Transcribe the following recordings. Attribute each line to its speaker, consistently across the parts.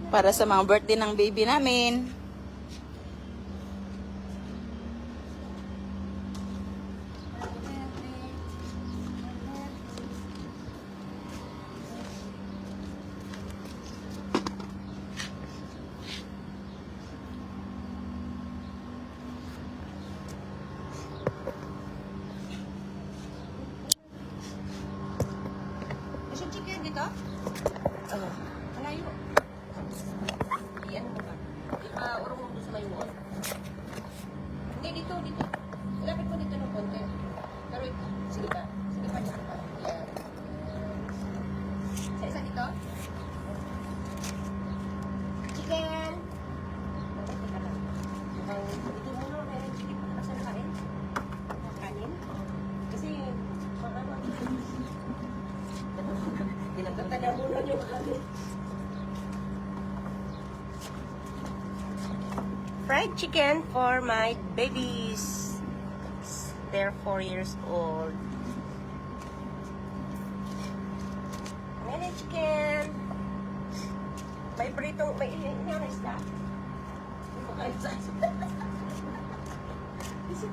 Speaker 1: Para sa mga birthday ng baby namin.
Speaker 2: Gusto chicken dito?
Speaker 1: Oh.
Speaker 2: Malayo. Yan mo ba? Urong mo doon sa may wall. Hindi, dito. Lapit mo dito ng konti. Pero ito. Sige pa. Sige pa. Yan. Sa isa dito? Chicken! Teka lang. Ito muna. Meron chicken pa na sa kain. Kanin. Kasi, Tanda muna yung kanin. Fried chicken for my babies. They're 4 years old. Nene chicken. May pritong, may ilang isda. May pakain sa isip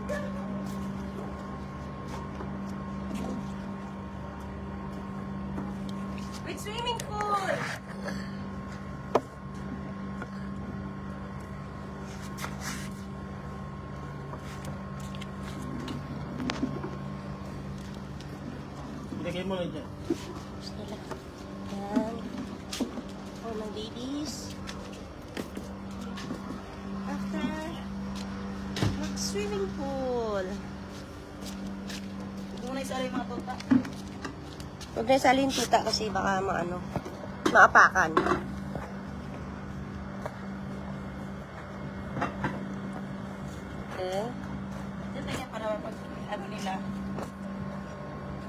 Speaker 2: ka. With swimming pool.
Speaker 3: Ilagay mo lang dyan.
Speaker 2: Yan. For my babies. After mag-swimming pool.
Speaker 1: Huwag mo na isali yung mga tuta.
Speaker 2: Huwag na isalin tuta kasi baka maapakan. Okay.
Speaker 1: Diyan tayo para pag ano nila.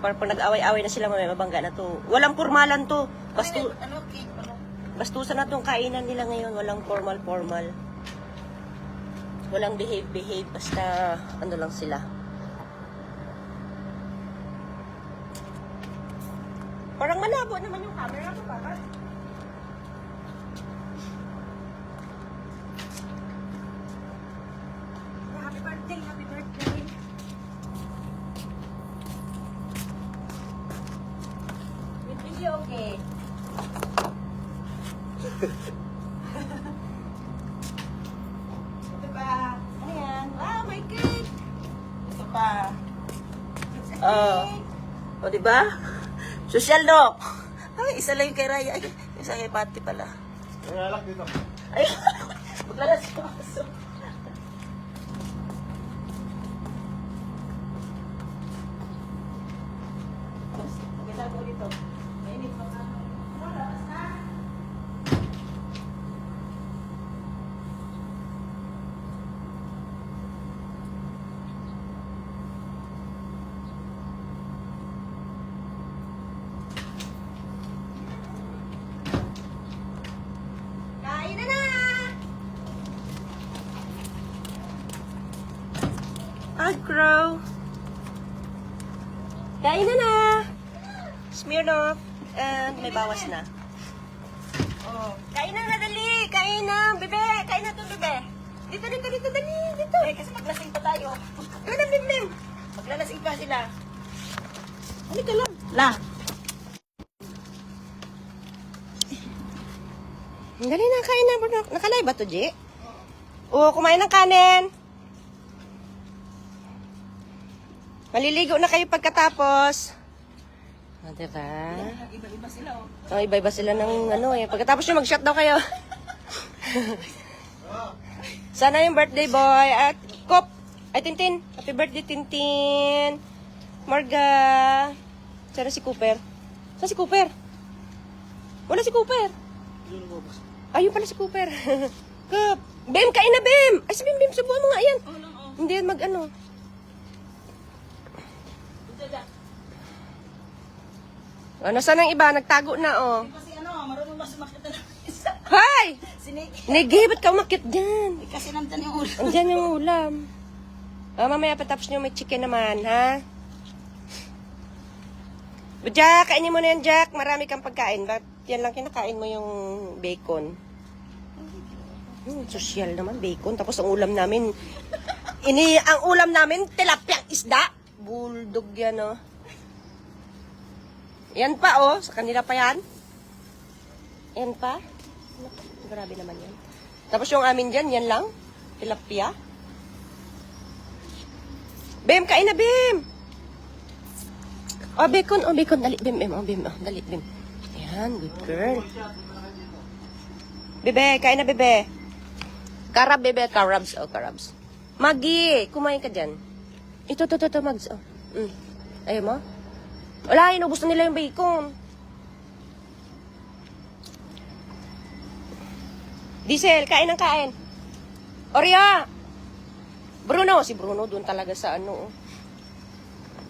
Speaker 2: Para pag nag-away-away na sila mamaya mabangga na to. Walang formalan to.
Speaker 1: Ano, cake? Ano?
Speaker 2: Bastusan na tong kainan nila ngayon. Walang formal. Walang behave. Basta ano lang sila. Parang malabo naman yung camera ko ba? Happy birthday. With video, okay.
Speaker 1: Ito pa.
Speaker 2: Ano yan? Wow, my cake!
Speaker 1: Ito pa.
Speaker 2: O, diba? Social no?
Speaker 1: Ay, isa lang yung kay Raya. Ay, isa kay Pati pala.
Speaker 3: Lalak dito.
Speaker 2: Ay, maglalas yung aso.
Speaker 1: Maganda ko dito. Mainit pa ka.
Speaker 2: Kain na! Crow. Kain na! Smirnoff. And may bawas na.
Speaker 1: Oh.
Speaker 2: Kain na, dali! Kain na, bebe! Kain na to, bebe! Dito, dali! Dito!
Speaker 1: Eh, kasi maglasing pa tayo.
Speaker 2: Ano na, bebe?
Speaker 1: Maglalasing pa sila.
Speaker 2: Halika lang.
Speaker 1: La.
Speaker 2: Dali na, kain na. Nakalay ba to, Ji? Oo, kumain ng kanin. Maliligo na kayo pagkatapos. O, diba?
Speaker 1: Iba-iba sila, oh.
Speaker 2: Oh, iba-iba sila ng ano eh. Pagkatapos nyo, mag-shot daw kayo. Sana yung birthday boy. At Kop. Ay, Tintin. Happy birthday, Tintin. Marga. Sana si Cooper. Saan si Cooper? Wala si Cooper. Ayun pala si Cooper. Kop. Bem, kain na, Bem. Ay, si Bem, subuhan mo nga yan.
Speaker 1: Oh, lang, oh.
Speaker 2: Hindi yan mag-ano. Ano, saan ang iba? Nagtago na, oh.
Speaker 1: Kasi ano, marunong ba sumakit na ng isa?
Speaker 2: Hay!
Speaker 1: Siniki.
Speaker 2: Negi, ba't ka umakit dyan?
Speaker 1: Kasi nandyan yung ulo.
Speaker 2: Andyan yung ulam. Oh, mamaya patapos nyo may chicken naman, ha? Jack, kainin mo na yan, Jack. Marami kang pagkain. Ba't yan lang kinakain mo yung bacon? Social naman, bacon. Tapos ang ulam namin, ang ulam namin, tilapyang isda. Bulldog yan, oh. Yan pa, oh. Sa kanila pa yan. Yan pa. Grabe naman yan. Tapos yung amin dyan, yan lang. Tilapia. Bim, kain na, Bim! Oh, bacon. Oh, bacon. Dali, Bim, Bim. Oh, Bim. Oh, dali, Bim. Yan, good girl. Bebe, kain na, bebe. Karab, bebe. Karabs. Oh, karabs. Magi, kumain ka dyan. Ito, Mags. Oh. Ayaw mo? Wala, inubos na nila yung bacon. Diesel, kain ng kain. Oreo! Bruno, si Bruno doon talaga sa ano.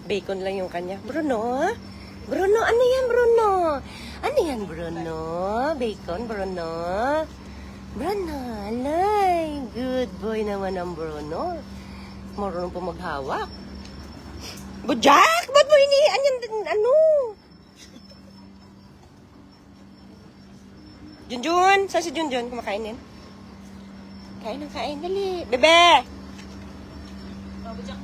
Speaker 2: Bacon lang yung kanya. Bruno? Bruno, ano yan, Bruno? Ano yan, Bruno? Bacon, Bruno? Bruno, alay. Good boy naman ang Bruno. Marunong po maghawak. Bujak! Ba't mo hinihian yan? Ano? Junjun! Saan si Junjun? Kumakain yan? Kain ng kain. Dali. Bebe!
Speaker 1: Bujak.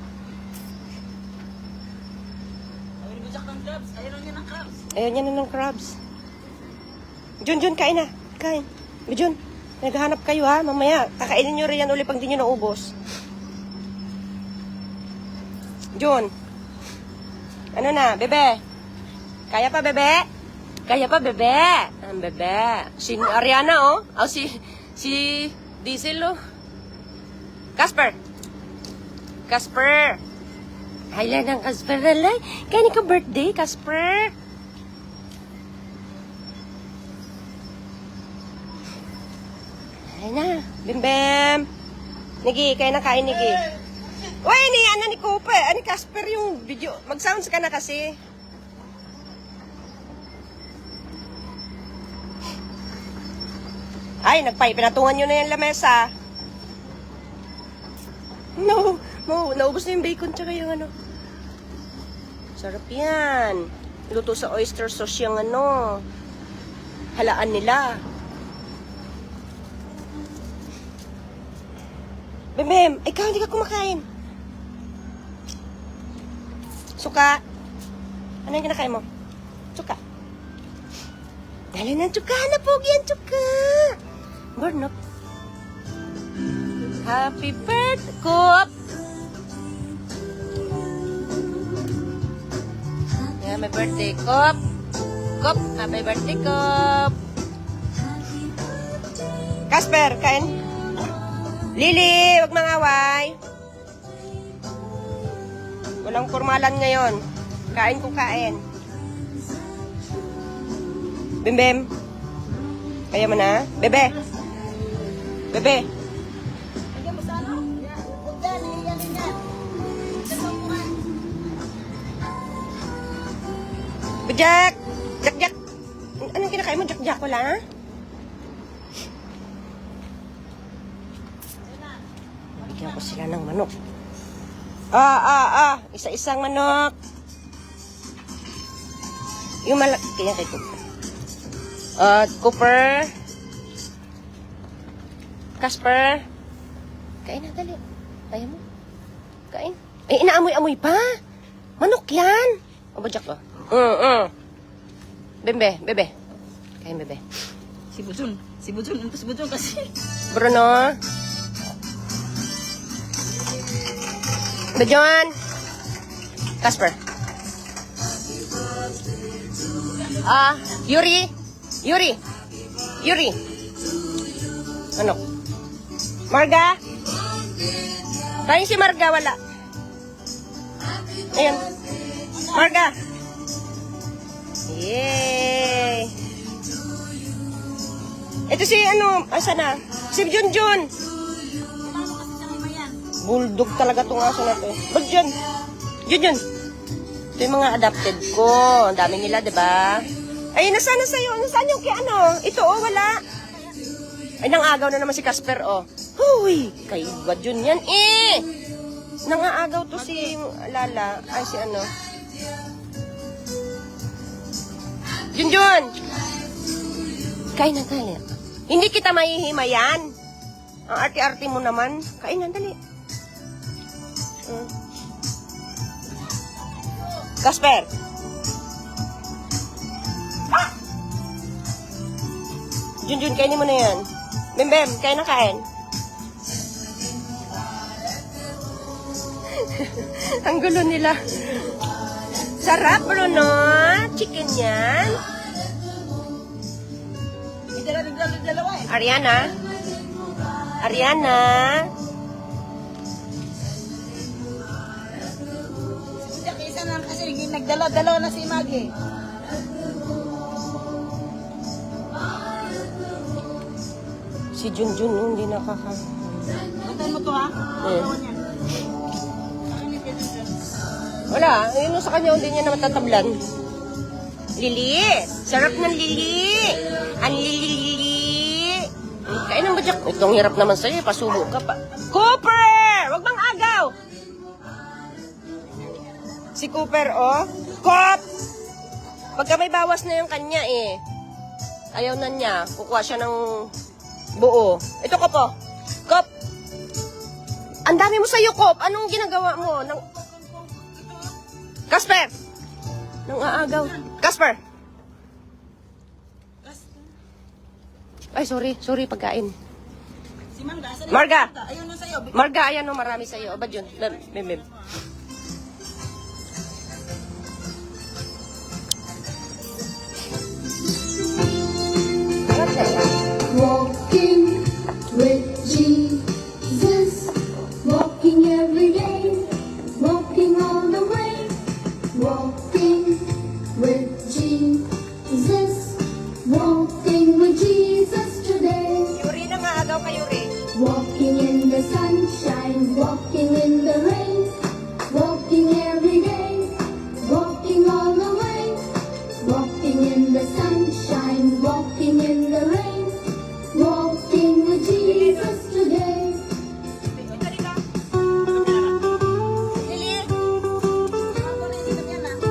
Speaker 1: Bujak ng crabs. Ayaw niya ng crabs.
Speaker 2: Ayaw niya na ng crabs. Junjun, kain na. Kain. Jun, naghahanap kayo ha. Mamaya, kakainin nyo rin yan ulit pag di nyo naubos. Jun. Ano na, bebe? Kaya pa, bebe? Kaya pa, bebe? Ang bebe. Si Ariana, oh. Oh, si Diesel, oh. Casper. Casper. Hayla ng Casper, alay. Kaya ka birthday, Casper. Ay na. Bim-bim. Nigi, kaya na kain, Nigi. Uy, ni Cooper. Ni Casper yung video. Mag-sounds ka na kasi. Ay, pinatungan nyo na yung lamesa. No, naubos na yung bacon tsaka yung ano. Sarap yan. Luto sa oyster sauce yung ano. Halaan nila. Bem, ikaw hindi ka kumakain. Suka. Ano yung kinakain mo? Suka. Dali ng suka. Napogi ang suka. Bornok. Happy birthday, Coop. Yeah, my birthday, Coop. Coop, happy birthday, Coop. Casper, kain. Lily, wag mangaway. Walang formalan ngayon. Kain ko kain. Bim-bim. Kaya mo na? Bebe. Bebe.
Speaker 1: Lagyan mo sa ano? Huwag yan, yan.
Speaker 2: Bujak. Jak. Anong kinakain mo? Jak ko lang, ha? Bigyan ko sila ng manok. Isa-isang manok. Yung malaki. Kaya kay Cooper. Cooper. Casper. Kain na, dali. Ayaw mo. Kain. Eh, inaamoy-amoy pa. Manok yan. O, Bujak ko. Bebe. Kain, bebe.
Speaker 1: Si Bujun. Ano si Bujun kasi?
Speaker 2: Bruno. Bejon. Casper. Yuri. Ano? Marga? Kain si Marga, wala. Ayan. Marga. Yay. Ito si asa na? Si Junjun. Bulldog talaga itong aso na to. Ba't dyan? Yun. Ito yung mga adopted ko. Ang dami nila, diba? Ay, nasaan na sa'yo? Nasaan yung kaya Ito, wala. Ay, nangagaw na naman si Casper, Huy! Kaiba dyan yan, Nangaagaw to si Lala. Ay, si Junjun! Kain na tayo. Hindi kita mahihimayan. Ang arte-arte mo naman. Kain na, dali. Casper. Junjun, kainin mo na yan. Bembem, kain na kain. Ang gulo nila. Sarap, Bruno. Chicken yan.
Speaker 1: Hindi na dalawa eh.
Speaker 2: Ariana. Ariana.
Speaker 1: Siya kaysa na kasi nagdalaw na si Maggie.
Speaker 2: Si Junjun, hindi nakaka...
Speaker 1: Puntahan mo to ha? Tawa niya.
Speaker 2: Wala, yun sa kanya, hindi niya na matatablan. Lili! Sarap ng lili! Ang lili! Kain ng badyak. Itong hirap naman sa'yo, pasubo ka pa. Cooper! Wag bang agaw! Si Cooper, oh. Cop! Pagka may bawas na yung kanya, eh. Ayaw na niya. Kukuha siya ng buo. Ito, Cop, oh. Cop! Ang dami mo sa'yo, Cop. Anong ginagawa mo? Casper! Nang aagaw. Casper! Ay, sorry, pagkain.
Speaker 1: Si Mangga, asan na
Speaker 2: Marga!
Speaker 1: yung Ayun na sa'yo.
Speaker 2: Marga, ayan o, marami sa'yo. Ba yun? Mem.
Speaker 4: Walking with Jesus, walking every day, walking all the way. Walking with Jesus, walking with Jesus today.
Speaker 2: Yuri na nga, agaw ka, Yuri.
Speaker 4: Walking in the sunshine, walking in the rain, walking every day, walking all the way. Walking in the sunshine, walking in the rain, walking with Jesus today.
Speaker 1: Lili! Ako na isipan yan ha.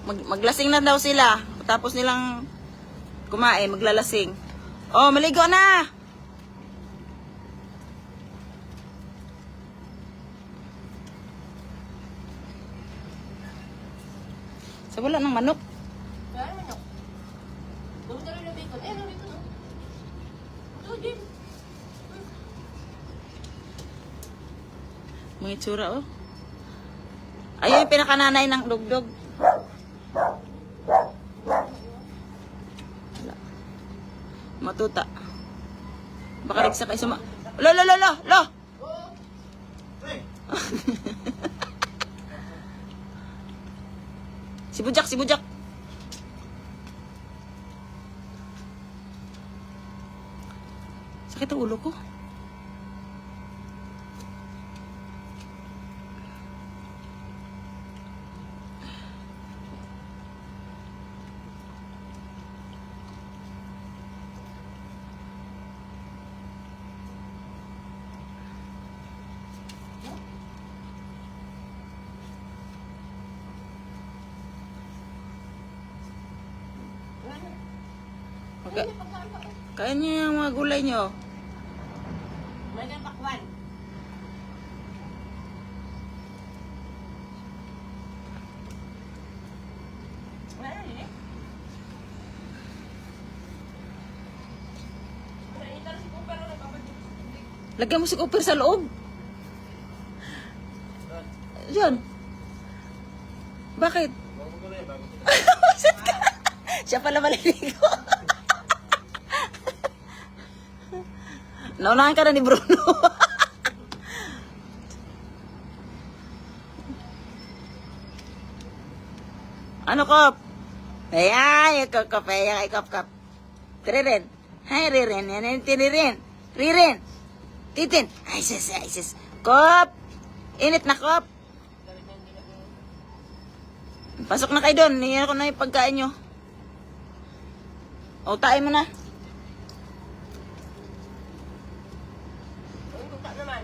Speaker 5: Maglasing na daw sila. Tapos nilang kumain, maglalasing. Oh, maligo na! Sa wala ng manok.
Speaker 2: Kaya manok. Doon ka rin na bacon. Eh, bacon, no? Ito, din.
Speaker 5: Mga itsura, oh. Ayun yung pinakananay ng dugdog. Wala. Matuta. Baka nagsa kayo suma... Lo! Si Bujak. Sakit ang ulo ko. Okay. Kain niyo yung mga gulay niyo.
Speaker 2: May pakwan. Wala na eh.
Speaker 5: Lagyan mo si Cooper sa loob. Diyan. Bakit? Basit ka. Siya pala maliligo. Naunahan ka na ni Bruno. Ano, Kop? Ayan, yung Kop. Ayan, Kop. Tiririn. Hay, ririn. Yan, tiririn. Ririn. Titin. Ay, sis. Kop. Init na, Kop. Pasok na kayo doon. Niyan ko na yung pagkain nyo. O, tayo mo na.
Speaker 2: Ang naman.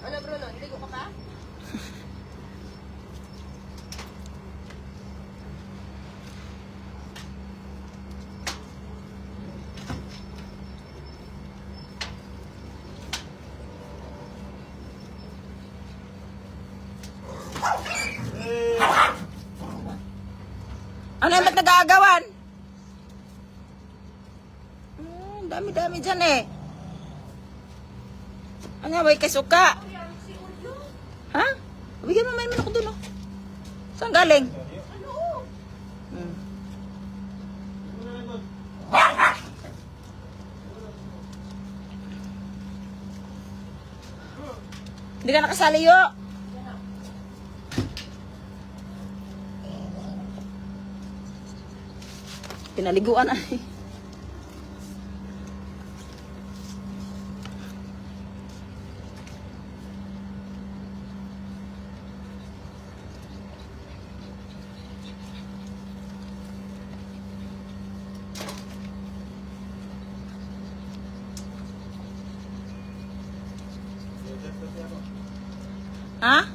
Speaker 2: Ano, Bruno? Niligo ka pa?
Speaker 5: Ano yung ba't nag-aagawan? Dami-dami dyan eh. Ano, may kasuka. Ha? Bigyan mo may manok doon, oh. Saan galing? Hmm. Hindi ka nakasali, yo. Pinaliguan ay. Ha?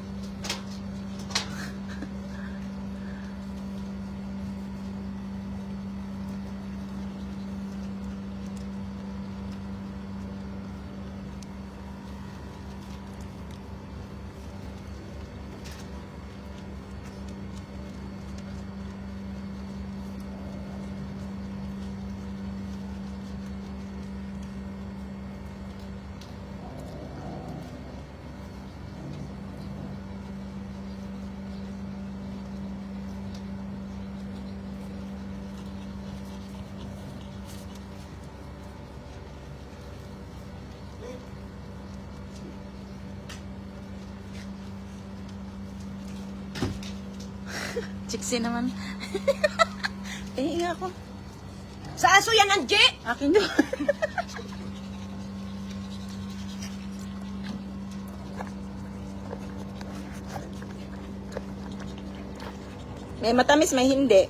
Speaker 5: Chiksi naman. Nga ako.
Speaker 2: Sa aso yan, Anje!
Speaker 5: Akin doon. May matamis, may hindi.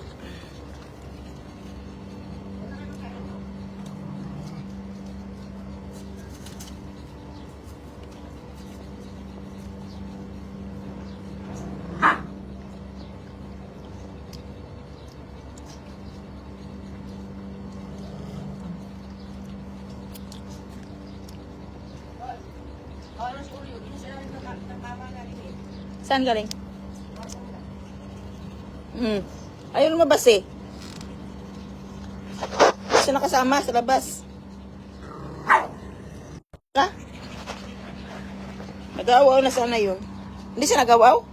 Speaker 5: Saan galing? Ayun lumabas eh. Siya nakasama sa labas. Ka? Nag-aawaw na sana yun. Hindi siya nag-aawaw?